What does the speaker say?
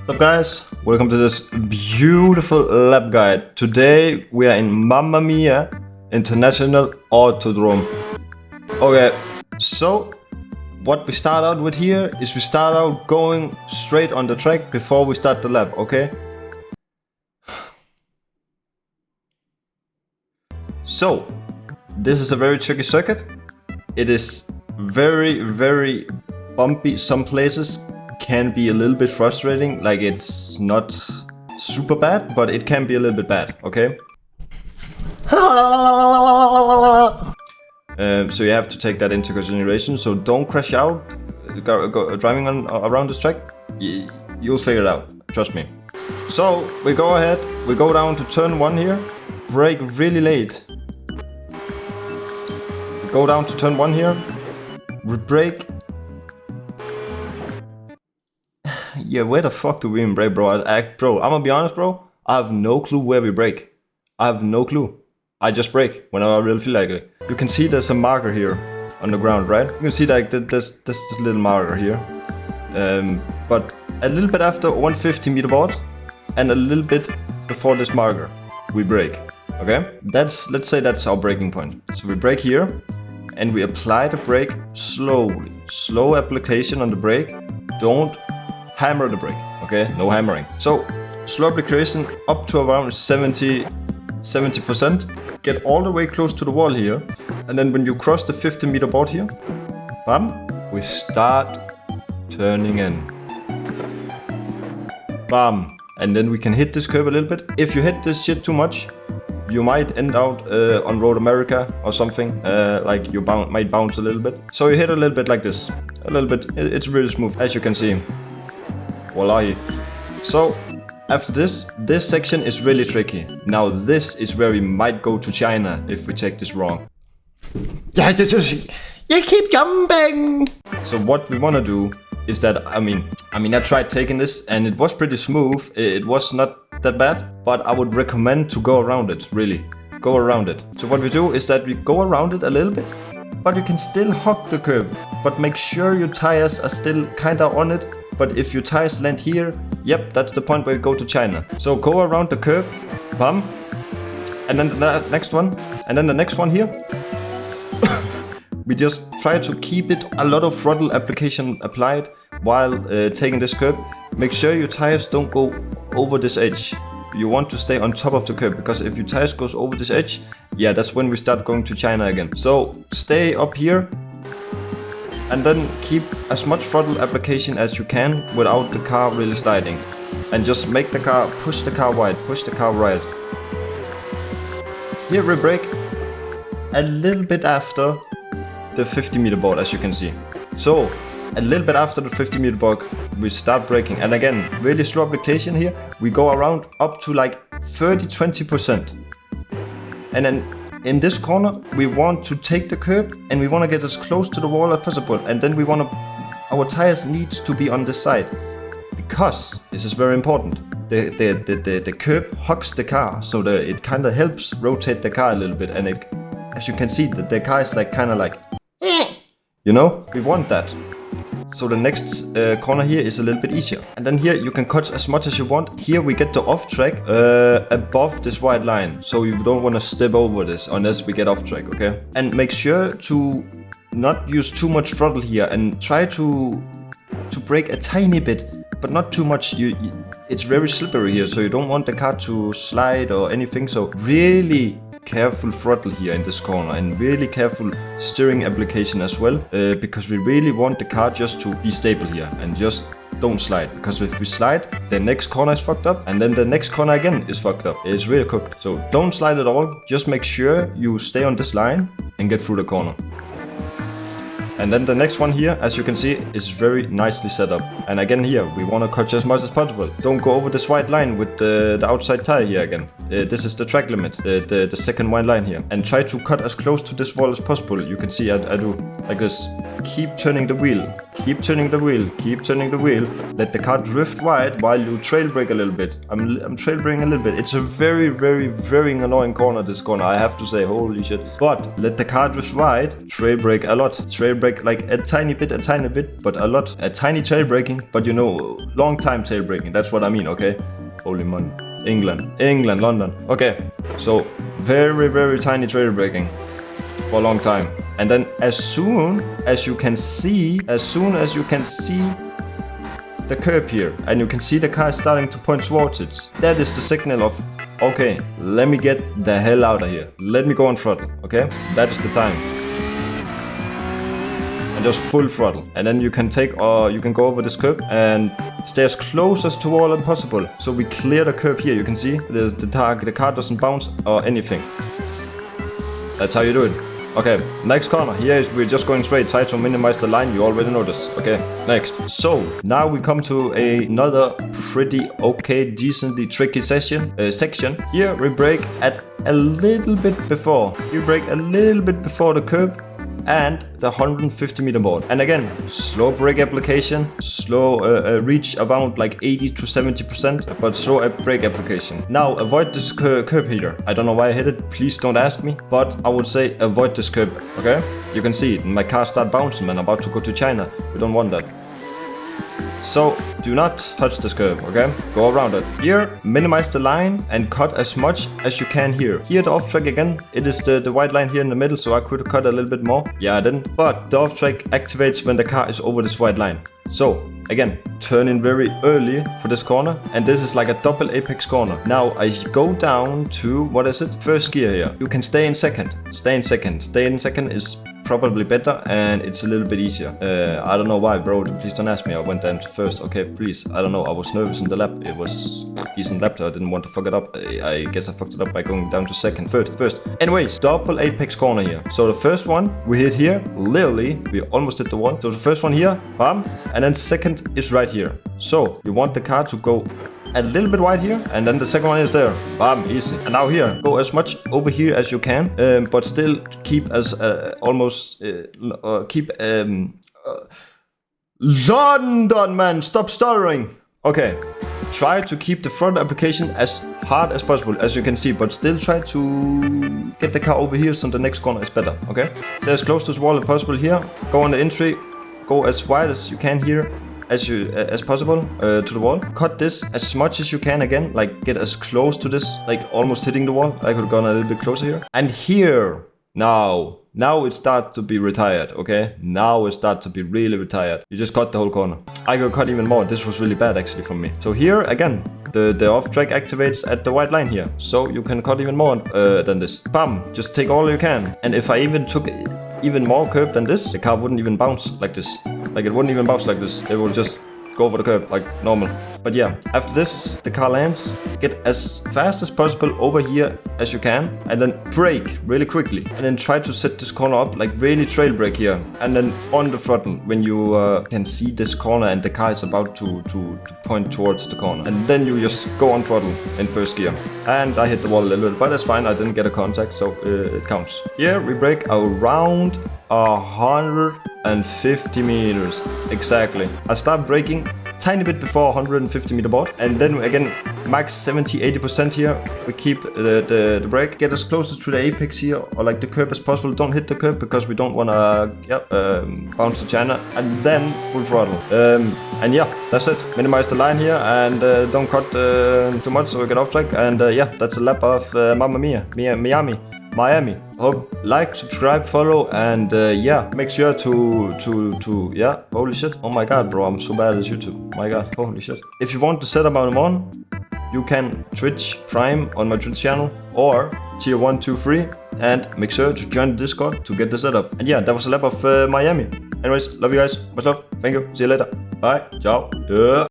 What's up guys? Welcome to this beautiful lap guide. Today we are in Mamma Mia International Autodrome. Okay, so what we start out with here is we start out going straight on the track before we start the lap, okay? So, this is a very tricky circuit. It is very bumpy. Some places can be a little bit frustrating, like it's not super bad, but it can be a little bit bad, okay? So you have to take that into consideration, so don't crash out driving around this track. You'll figure it out, trust me. So we go ahead, we go down to turn 1 here, brake really late. Go down to turn 1 here, we brake. Yeah, where the fuck do we even brake, bro? Bro, I'm gonna be honest, bro. I have no clue where we brake. I have no clue. I just brake whenever I really feel like it. You can see there's a marker here on the ground, right? You can see like there's this little marker here. But a little bit after 150 meter board and a little bit before this marker, we brake. Okay? Let's say that's our braking point. So we brake here and we apply the brake slowly. Slow application on the brake. Don't hammer the brake, okay? No hammering. So, slow application up to around 70%. Get all the way close to the wall here. And then when you cross the 50 meter board here, bam, we start turning in. Bam. And then we can hit this curve a little bit. If you hit this shit too much, you might end out on Road America or something. Like you might bounce a little bit. So you hit a little bit like this. A little bit. It's really smooth, as you can see. Voila. So after this section is really tricky. Now this is where we might go to China if we take this wrong. Yeah, you keep jumping. So what we want to do is that, I mean I tried taking this and it was pretty smooth. It was not that bad, but I would recommend to go around it, really. Go around it. So what we do is that we go around it a little bit, but you can still hug the curb. But make sure your tires are still kinda on it. But if your tires land here, yep, that's the point where you go to China. So go around the curb, bam, and then the next one, and then the next one here. We just try to keep it a lot of throttle application applied while taking this curb. Make sure your tires don't go over this edge. You want to stay on top of the curb, because if your tires goes over this edge, yeah, that's when we start going to China again. So stay up here. And then keep as much throttle application as you can without the car really sliding. And just make the car, push the car wide, push the car right. Here we brake a little bit after the 50 meter board, as you can see. So a little bit after the 50 meter board, we start braking. And again, really slow application here. We go around up to like 30-20%. And then in this corner, we want to take the curb and we want to get as close to the wall as possible. And then we want to, our tires needs to be on this side, because this is very important. The curb hugs the car, so that it kind of helps rotate the car a little bit. And it, as you can see, the car is like kind of like, you know, we want that. So the next corner here is a little bit easier. And then here you can cut as much as you want. Here we get the off track above this white line. So you don't want to step over this unless we get off track, okay? And make sure to not use too much throttle here and try to brake a tiny bit, but not too much. It's very slippery here, so you don't want the car to slide or anything. So really careful throttle here in this corner, and really careful steering application as well, because we really want the car just to be stable here and just don't slide, because if we slide, the next corner is fucked up, and then the next corner again is fucked up. It's really cooked. So don't slide at all. Just make sure you stay on this line and get through the corner. And then the next one here, as you can see, is very nicely set up. And again here, we want to cut as much as possible. Don't go over this white line with the outside tire here again. This is the track limit, the second white line here. And try to cut as close to this wall as possible. You can see I do like this. Keep turning the wheel. Keep turning the wheel. Keep turning the wheel. Let the car drift wide while you trail brake a little bit. I'm trail braking a little bit. It's a very annoying corner, this corner, I have to say. Holy shit. But let the car drift wide. Trail brake a lot. Trail brake brake like a tiny bit, but a lot. A tiny tail braking, but you know, long time tail braking. That's what I mean, okay? Holy money. England, London. Okay, so very tiny tail braking for a long time. And then as soon as you can see the curb here, and you can see the car starting to point towards it, that is the signal of, okay, let me get the hell out of here. Let me go on throttle, okay? That is the time. And just full throttle. And then you can you can go over this curb and stay as close as to wall as possible. So we clear the curb here, you can see the car doesn't bounce or anything. That's how you do it. Okay, next corner. Here is we're just going straight. Try to minimize the line. You already know this. Okay, next. So now we come to another pretty okay, decently tricky section. Here we brake at a little bit before. You brake a little bit before the curb and the 150 meter board. And again, slow brake application, slow reach around like 80 to 70%, but slow brake application. Now avoid this curb here. I don't know why I hit it, please don't ask me, but I would say avoid this curb, okay? You can see my car start bouncing when I'm about to go to China. We don't want that. So do not touch this curb, okay? Go around it. Here, minimize the line and cut as much as you can here. Here the off track again, it is the white line here in the middle, so I could cut a little bit more. Yeah, I didn't. But the off track activates when the car is over this white line. So again, turn in very early for this corner, and this is like a double apex corner. Now I go down to, what is it? First gear here. You can stay in second. Stay in second is probably better, and it's a little bit easier. I don't know why, bro. Please don't ask me. I went down to first. Okay, please. I don't know. I was nervous in the lap. It was decent lap, so I didn't want to fuck it up. I guess I fucked it up by going down to second, first. Anyways, double apex corner here. So the first one we hit here, literally, we almost hit the wall. So the first one here, bam, and then second is right here. So you want the car to go a little bit wide here, and then the second one is there. Bam, easy. And now here, go as much over here as you can, but still keep as London, man, stop stuttering. Okay, try to keep the front application as hard as possible, as you can see, but still try to get the car over here so the next corner is better, okay? Stay as close to the wall as possible here. Go on the entry, go as wide as you can here, as possible to the wall. Cut this as much as you can again, like get as close to this, like almost hitting the wall. I could have gone a little bit closer here. And here, now it starts to be retired, okay? Now it starts to be really retired. You just cut the whole corner. I could cut even more. This was really bad actually from me. So here again, the off track activates at the white line here. So you can cut even more than this. Bam, just take all you can. And if I even took even more curb than this, the car wouldn't even bounce like this. Like it wouldn't even bounce like this. It would just go over the curb like normal. But yeah, after this, the car lands. Get as fast as possible over here as you can, and then brake really quickly. And then try to set this corner up, like really trail brake here. And then on the throttle, when you can see this corner and the car is about to point towards the corner. And then you just go on throttle in first gear. And I hit the wall a little bit, but that's fine. I didn't get a contact, so it counts. Here we brake around 150 meters. Exactly. I start braking tiny bit before 150 meter board, and then again max 70-80% here. We keep the brake, get as close to the apex here, or like the curb as possible. Don't hit the curb because we don't want to bounce to China, and then full throttle. And yeah, that's it. Minimize the line here, and don't cut too much so we get off track. And yeah, that's a lap of Mamma Mia, Miami. Hope, like, subscribe, follow, and yeah, make sure to yeah, holy shit. Oh my god, bro, I'm so bad at YouTube. My god, holy shit. If you want the setup I'm on, you can Twitch Prime on my Twitch channel, or tier 1, 2, 3, and make sure to join the Discord to get the setup. And yeah, that was a lap of Miami. Anyways, love you guys. Much love. Thank you. See you later. Bye. Ciao.